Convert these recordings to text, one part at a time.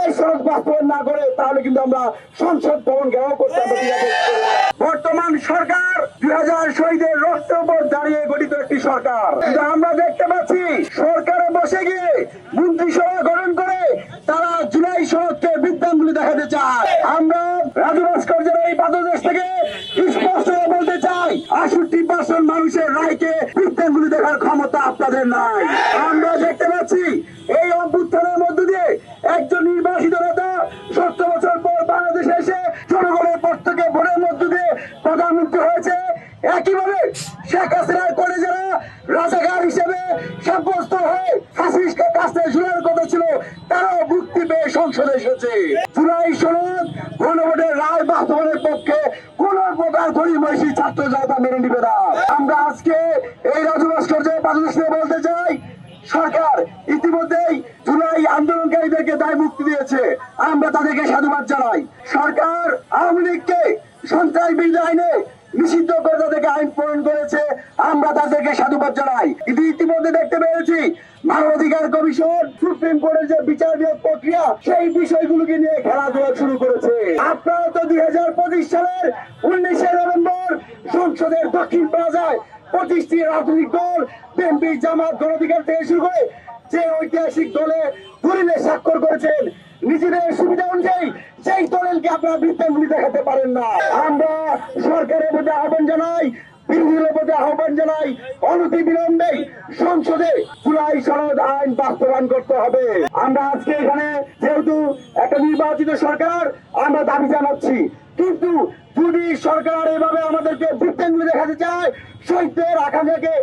জুলাই সনদ বাস্তবায়ন না করে তাহলে কিন্তু আমরা সংসদ ভবন ঘেরাও করতে হবে। বর্তমান সরকার 2000 শহীদের রক্তের উপর দাঁড়িয়ে গঠিত একটি সরকার, কিন্তু আমরা দেখতে পাচ্ছি সরকারে বসে গিয়ে মন্ত্রিসভা গঠন করে তারা জুলাই সনদকে বিদ্যাঙ্গুলি দেখাতে চায়। আমরা রাজু ভাস্কর্যের এই পাদদেশ থেকে স্পষ্ট বলতে চাই, 68% মানুষের রায়কে বিদ্যাঙ্গুলি দেখার ক্ষমতা আপনাদের নাই। আমরা দেখতে পাচ্ছি এই অভ্যুত্থানের মধ্য দিয়ে একজন নির্বাচিত নেতা 70 বছর পর বাংলাদেশে এসে জনগণের পর থেকে ভোটের মধ্য দিয়ে প্রধানমন্ত্রী হয়েছে। একইভাবে শেখ হাসিনার করে যারা রাজাকার হিসেবে সাব্যস্ত হয়ে ফাঁসিকে কাছে ঝুলার কথা ছিল, তারাও মুক্তি পেয়ে সংসদে এসেছে। জুলাই সনদ গণভোটের রায় বাস্তবায়নের পক্ষে কোন প্রকার গরিবময়ী ছাত্র জনতা মেনে নিবে না। আমরা আজকে এই রাজু ভাস্কর্যের পাদদেশে বলতে চাই, সরকার ইতিমধ্যেই জুলাই আন্দোলনকারীদেরকে দায় মুক্তি দিয়েছে, আমরা তাদেরকে সাধুবাদ জানাই। সরকার আওয়ামী লীগকে সন্ত্রাস বিরোধী আইনে নিষিদ্ধ করে তাদেরকে আইন প্রণয়ন করেছে, আমরা তাদেরকে সাধুবাদ জানাই। কিন্তু ইতিমধ্যে দেখতে পেয়েছি মানবাধিকার কমিশন সুপ্রিম কোর্টের যে বিচার বিভাগ প্রক্রিয়া সেই বিষয়গুলোকে নিয়ে খেলাধুলা শুরু করেছে। আপনারা তো 2025 সালের 19 নভেম্বর সংসদের দক্ষিণ প্লাজায় 25টি রাজনৈতিক দল বিএনপি, জামাত, গণঅধিকার থেকে শুরু করে যে ঐতিহাসিক দলে দলিলে স্বাক্ষর করেছেন, নিজেদের সুবিধা অনুযায়ী সেই দলিলকে আপনারা বিদ্যাঙ্গুলি দেখাতে পারেন না। আমরা সরকারের প্রতি আহ্বান জানাই, বিরোধীদের প্রতি আহ্বান জানাই, অনতি বিলম্বে সংসদে জুলাই সনদ আইন বাস্তবায়ন করতে হবে। আমরা আজকে এখানে যেহেতু একটা নির্বাচিত সরকার, আমরা দাবি জানাচ্ছি, কিন্তু যদি সরকার এভাবে আমাদেরকে বিদ্যাঙ্গুলি দেখাতে চায়, শহীদদের আকাঙ্ক্ষাকে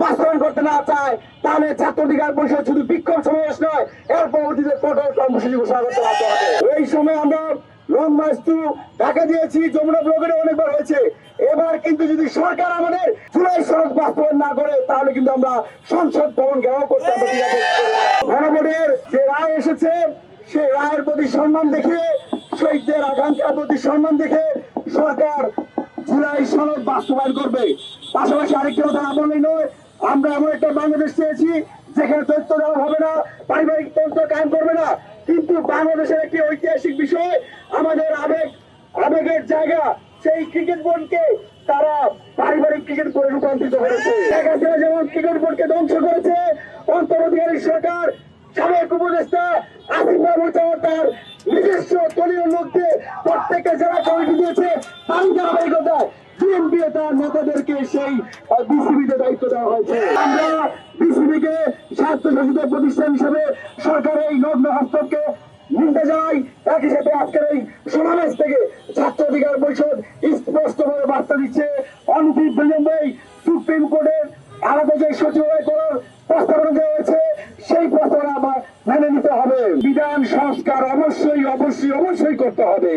বাস্তবায়ন করতে না চায়, তাহলে ছাত্র অধিকার পরিষদ শুধু বিক্ষোভ সমাবেশ নয়, এর পরবর্তীতে কঠোর কর্মসূচি ঘোষণা করতে হবে। এই সময় আমরা লং মার্চ টু ঢাকা দিয়েছি, যমুনা ব্লকের অনেকবার হয়েছে। এবার কিন্তু যদি সরকার আমাদের জুলাই সনদ বাস্তবায়ন না করে তাহলে কিন্তু আমরা সংসদ ভবন ঘেরাও করতে হবে। গণভোটের যে রায় এসেছে সেই রায়ের প্রতি সম্মান দেখে, শহীদদের আকাঙ্ক্ষার প্রতি সম্মান দেখে সরকার জুলাই সনদ বাস্তবায়ন করবে। পাশাপাশি আরেকটা কথা না বললেই নয়, আমরা এমন একটা বাংলাদেশ চেয়েছি যেখানে তথ্য দেওয়া হবে না, পারিবারিক তন্ত্র কায়েম করবে না, কিন্তু বাংলাদেশের একটি ঐতিহাসিক বিষয়, আমাদের আবেগের জায়গা সেই ক্রিকেট বোর্ডকে তারা পারিবারিক ক্রিকেট বোর্ডে রূপান্তরিত করেছে। শেখ হাসিনা যেমন ক্রিকেট বোর্ডকে ধ্বংস করেছে, অন্তর্বর্তীকালীন সরকার সাবেক উপদেষ্টা আসিফ মাহমুদ তার নিজস্ব দলীয় লোককে প্রত্যেককে যারা কমিটি দিয়েছে তারই ধারাবাহিকতায় বিএনপি তার নেতাদেরকে সেই বিসিবিতে দায়িত্ব দেওয়া হয়েছে। আমরা বিসিবিকে স্বায়ত্তশাসিত প্রতিষ্ঠান হিসেবে সরকারের এই নগ্ন হস্তক্ষেপকে নিন্দা জানাই। একই সাথে আজকের এই সমাবেশ থেকে ছাত্র অধিকার পরিষদ স্পষ্টভাবে বার্তা দিচ্ছে, অনতি বিলম্বে সুপ্রিম কোর্টের আলাদা যে সচিবালয় করার প্রস্তাবনা দেওয়া হয়েছে সেই প্রস্তাবনা আবার মেনে নিতে হবে। বিধান সংস্কার অবশ্যই অবশ্যই অবশ্যই করতে হবে।